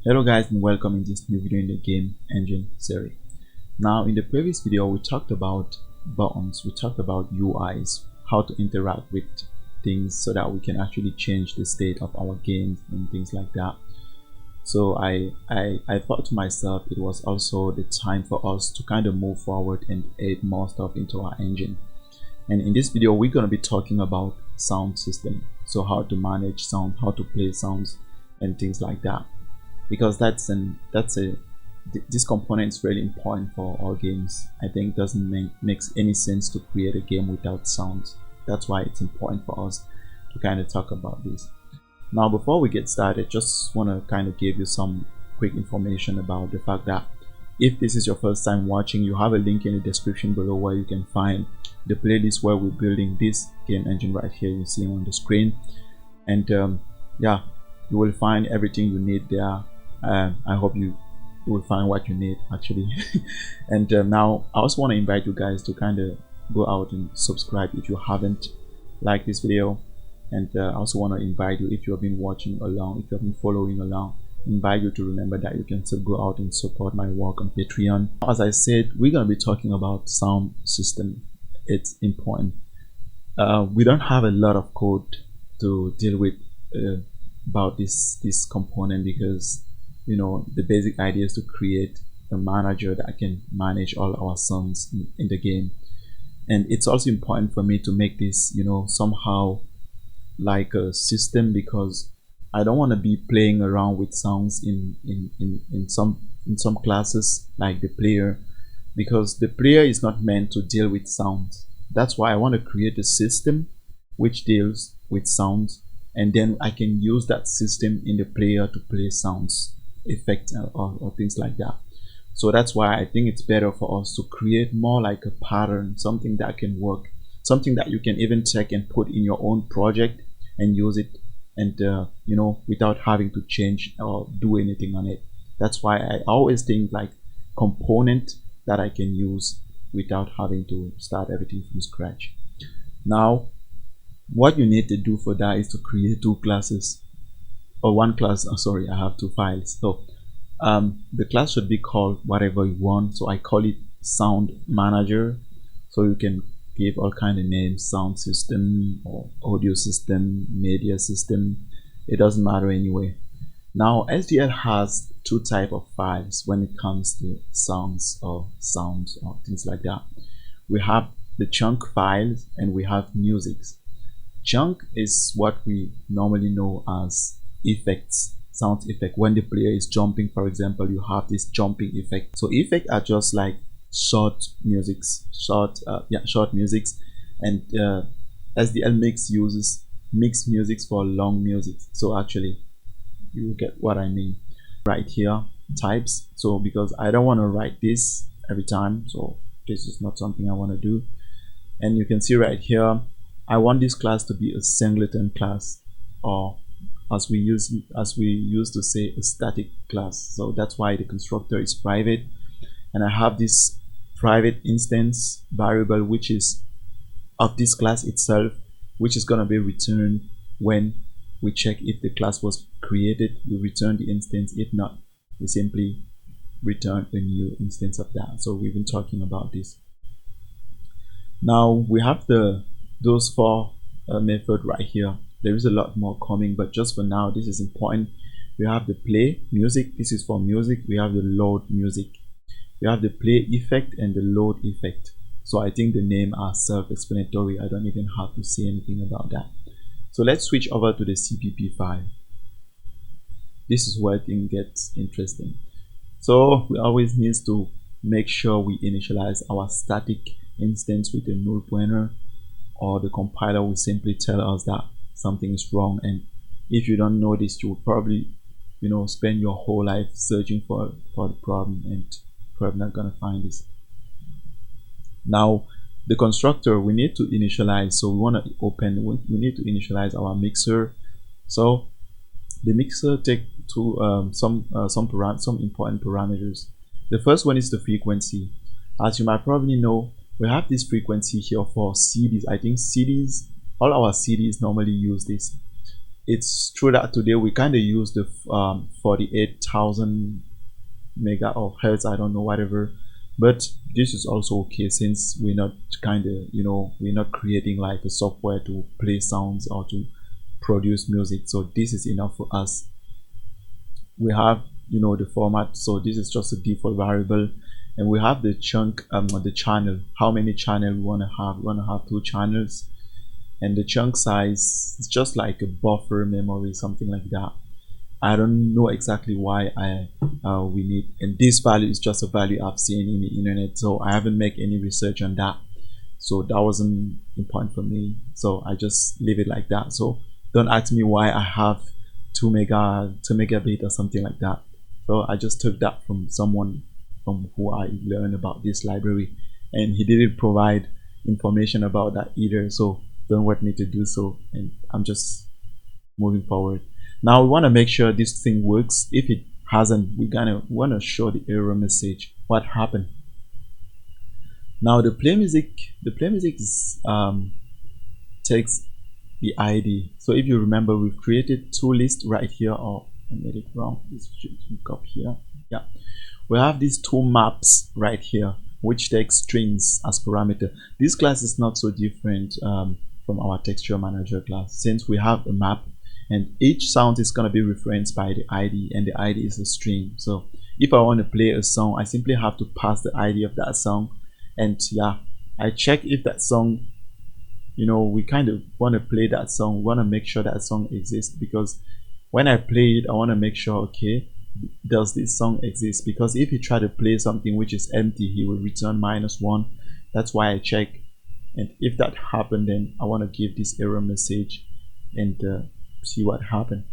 Hello guys, and welcome in this new video in the game engine series. Now in the previous video we talked about buttons, we talked about UIs, how to interact with things so that we can actually change the state of our games and things like that. So I thought to myself it was also the time for us to kind of move forward and add more stuff into our engine. And in this video we're going to be talking about sound system, so how to manage sound, how to play sounds and things like that, because this component is really important for all games. I think it doesn't makes any sense to create a game without sounds. That's why it's important for us to kind of talk about this. Now before we get started, just want to kind of give you some quick information about the fact that if this is your first time watching, you have a link in the description below where you can find the playlist where we're building this game engine right here. You see on the screen, and yeah, you will find everything you need there. I hope you will find what you need actually. And now I also want to invite you guys to kind of go out and subscribe if you haven't liked this video. And I also want to invite you, if you have been watching along, if you have been following along, invite you to remember that you can still go out and support my work on Patreon. As I said, we're going to be talking about sound system. It's important. We don't have a lot of code to deal with about this component, because you know the basic idea is to create a manager that can manage all our sounds in the game. And it's also important for me to make this, you know, somehow like a system, because I don't want to be playing around with sounds in some classes like the player, because the player is not meant to deal with sounds. That's why I want to create a system which deals with sounds, and then I can use that system in the player to play sounds, effects or things like that. So that's why I think it's better for us to create more like a pattern, something that can work, something that you can even take and put in your own project and use it, and you know, without having to change or do anything on it. That's why I always think like component that I can use without having to start everything from scratch. Now what you need to do for that is to create two classes, or one class. Sorry, I have two files. So the class should be called whatever you want. So I call it sound manager, so you can give all kind of names: sound system or audio system, media system, it doesn't matter anyway. Now SDL has two type of files when it comes to sounds or things like that. We have the chunk files and we have musics. Chunk is what we normally know as effects, sound effect. When the player is jumping, for example, you have this jumping effect. So effects are just like short musics, short musics, and SDL uses mixed musics for long music. So actually you get what I mean right here, types. So because I don't want to write this every time, so this is not something I want to do. And you can see right here, I want this class to be a singleton class, or as we used to say, a static class. So that's why the constructor is private, and I have this private instance variable which is of this class itself, which is going to be returned when we check if the class was created. We return the instance. If not, we simply return a new instance of that. So we've been talking about this. Now we have those four methods right here. There is a lot more coming, but just for now this is important. We have the play music, this is for music. We have the load music, we have the play effect and the load effect. So I think the name are self-explanatory. I don't even have to say anything about that. So let's switch over to the CPP file. This is where things get interesting. So we always need to make sure we initialize our static instance with a null pointer, or the compiler will simply tell us that something is wrong. And if you don't know this, you will probably, you know, spend your whole life searching for the problem and probably not gonna find this. Now the constructor we need to initialize, so we want to we need to initialize our mixer. So the mixer take some important parameters. The first one is the frequency. As you might probably know, we have this frequency here for CDs. I think CDs, all our CDs normally use this. it's true that today we kind of use the 48,000 mega or hertz, I don't know, whatever, but this is also okay since we're not kind of, you know, we're not creating like a software to play sounds or to produce music. So this is enough for us. We have, you know, the format, so this is just a default variable, and we have the chunk, the channel, how many channel we want to have. We want to have 2 channels, and the chunk size is just like a buffer memory, something like that. I don't know exactly why we need, and this value is just a value I've seen in the internet, so I haven't made any research on that, so that wasn't important for me, so I just leave it like that. So don't ask me why I have 2 megabit or something like that. So I just took that from someone from who I learned about this library, and he didn't provide information about that either, so don't want me to do so, and I'm just moving forward. Now we want to make sure this thing works. If it hasn't, we want to show the error message, what happened. Now the play music is takes the ID. So if you remember, we've created 2 lists right here. Oh, I made it wrong. This should look up here. Yeah, we have these 2 maps right here, which takes strings as parameter. This class is not so different from our texture manager class, since we have a map and each sound is going to be referenced by the ID, and the ID is a string. So if I want to play a song, I simply have to pass the ID of that song, and yeah, I check if that song, you know, we kind of want to play that song. We want to make sure that song exists, because when I play it, I want to make sure, okay, does this song exist? Because if you try to play something which is empty, he will return -1. That's why I check, and if that happened, then I want to give this error message and see what happened.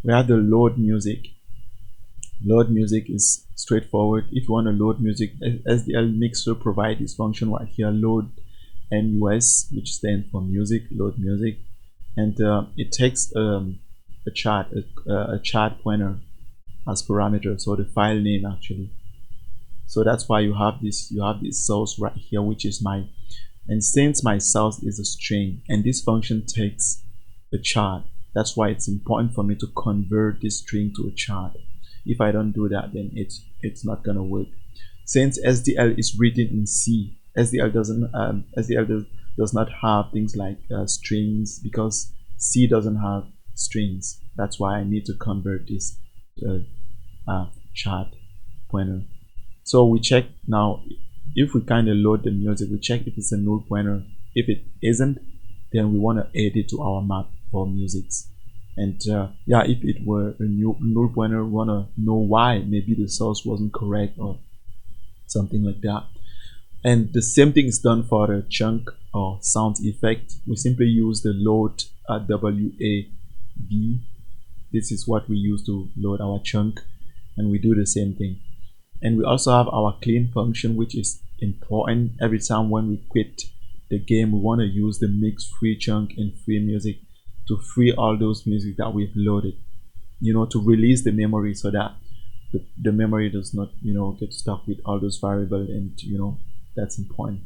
We have the load music. Load music is straightforward. If you want to load music, SDL Mixer provide this function right here, load MUS, which stands for music, load music, and it takes a chart pointer as parameter, so the file name actually. So that's why you have this source right here, which is my, and since my source is a string and this function takes a chart, that's why it's important for me to convert this string to a chart. If I don't do that, then it's not gonna work. Since SDL is written in C, SDL does not have things like strings, because C doesn't have strings. That's why I need to convert this chart pointer. So we check now, if we kind of load the music, we check if it's a null pointer. If it isn't, then we want to add it to our map for musics. And yeah, if it were a null pointer, we want to know why. Maybe the source wasn't correct or something like that. And the same thing is done for the chunk or sound effect. We simply use the load WAV. This is what we use to load our chunk, and we do the same thing. And we also have our clean function, which is important. Every time when we quit the game, we want to use the mix free chunk and free music to free all those music that we've loaded, you know, to release the memory, so that the memory does not, you know, get stuck with all those variables, and you know, that's important.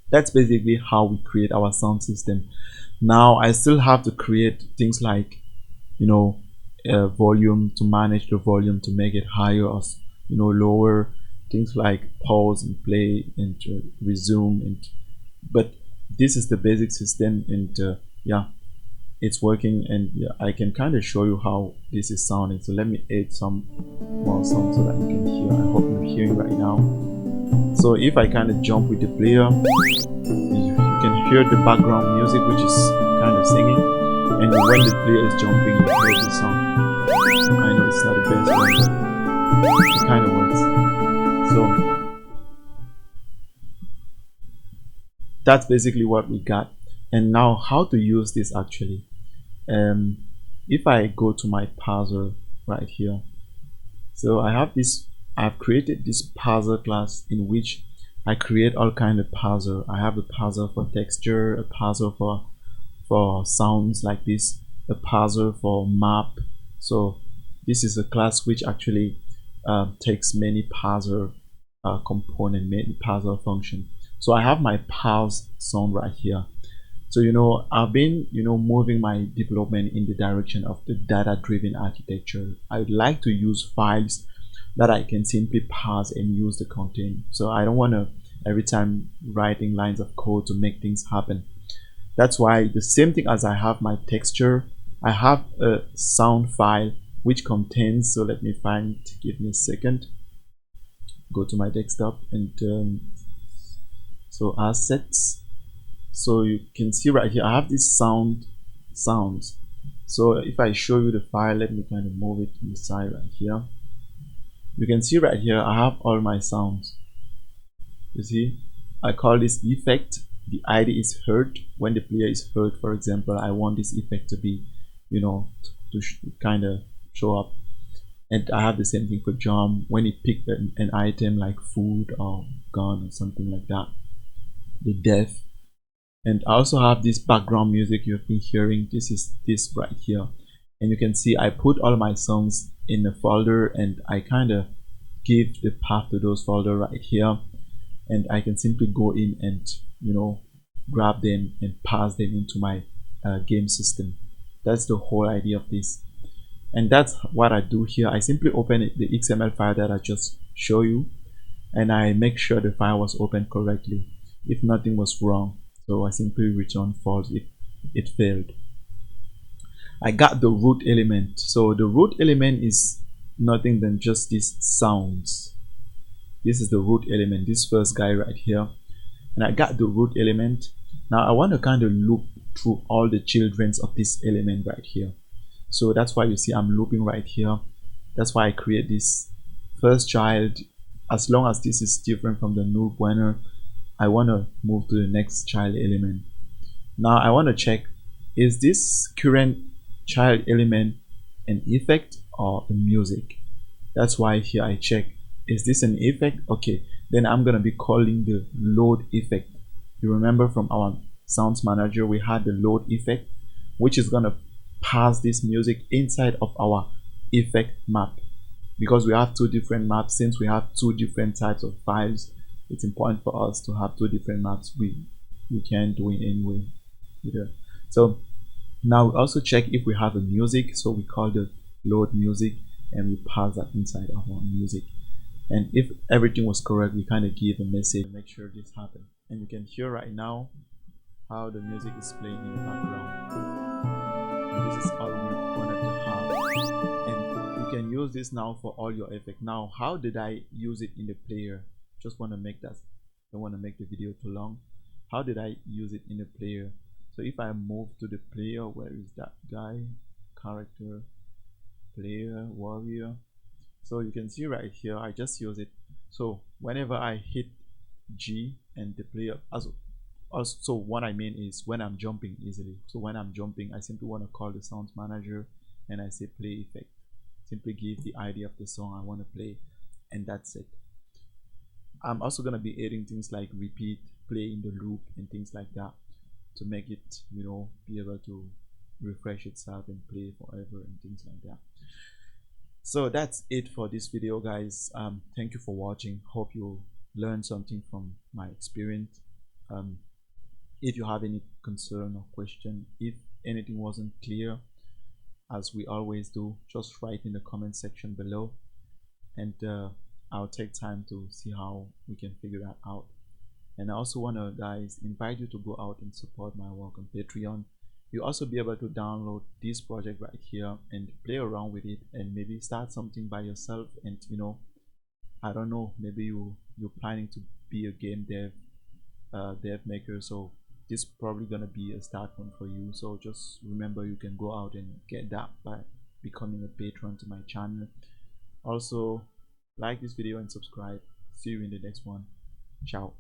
That's basically how we create our sound system. Now I still have to create things like, you know, volume, to manage the volume, to make it higher or, you know, lower, things like pause and play and resume, and but this is the basic system, and yeah, it's working, and yeah, I can kind of show you how this is sounding. So let me add some more sound so that you can hear. I hope you're hearing right now. So if I kind of jump with the player, you can hear the background music, which is kind of singing, and when the player is jumping, you hear the sound. I know it's not the best one, but it kind of works. So that's basically what we got. And now how to use this actually. If I go to my parser right here, so I have this, I've created this parser class in which I create all kind of parser. I have a parser for texture, a parser for sounds like this, a parser for map. So this is a class which actually takes many parser component, many parser function. So I have my parse sound right here. So I've been moving my development in the direction of the data-driven architecture. I would like to use files that I can simply parse and use the content. So I don't want to every time writing lines of code to make things happen. That's why the same thing as I have my texture, I have a sound file which contains, so let me find, give me a second, go to my desktop and so assets. So you can see right here I have this sounds. So if I show you the file, let me kind of move it to the side right here. You can see right here I have all my sounds. You see, I call this effect. The ID is heard. When the player is heard, for example, I want this effect to be, to kind of show up. And I have the same thing for jump. When it picked an item like food or gun or something like that. The def. And I also have this background music you've been hearing. This is this right here. And you can see I put all my songs in a folder and I kind of give the path to those folder right here. And I can simply go in and grab them and pass them into my game system. That's the whole idea of this, and that's what I do here. I simply open the XML file that I just show you, and I make sure the file was opened correctly. If nothing was wrong, so I simply return false if it failed. I got the root element. So the root element is nothing than just these sounds. This is the root element, this first guy right here, and I got the root element. Now I want to kind of loop through all the childrens of this element right here. So that's why you see I'm looping right here. That's why I create this first child. As long as this is different from the null pointer, I want to move to the next child element. Now I want to check, is this current child element an effect or a music? That's why here I check, is this an effect? Okay, then I'm gonna be calling the load effect. You remember from our sounds manager we had the load effect, which is gonna pass this music inside of our effect map. Because we have two different maps, since we have two different types of files, it's important for us to have two different maps. We can do it anyway either. So now we also check if we have a music, so we call the load music and we pass that inside of our music. And if everything was correct, we kind of give a message to make sure this happened. And you can hear right now how the music is playing in the background. And this is all we wanted to have. And you can use this now for all your effects. Now, how did I use it in the player? Just want to make that, don't want to make the video too long. How did I use it in the player? So if I move to the player, where is that guy? Character, player, warrior. So you can see right here I just use it. So whenever I hit G and the player, also what I mean is when I'm jumping easily. So when I'm jumping, I simply want to call the sounds manager and I say play effect. Simply give the ID of the song I want to play, and that's it. I'm also going to be adding things like repeat, play in the loop and things like that to make it be able to refresh itself and play forever and things like that. So that's it for this video, guys. Thank you for watching. Hope you learned something from my experience. If you have any concern or question, if anything wasn't clear, as we always do, just write in the comment section below, and I'll take time to see how we can figure that out. And I also want to, guys, invite you to go out and support my work on Patreon. You'll also be able to download this project right here and play around with it and maybe start something by yourself. And I don't know, maybe you're planning to be a game dev maker, so this is probably gonna be a start point for you. So just remember, you can go out and get that by becoming a patron to my channel. Also, like this video and subscribe. See you in the next one. Ciao.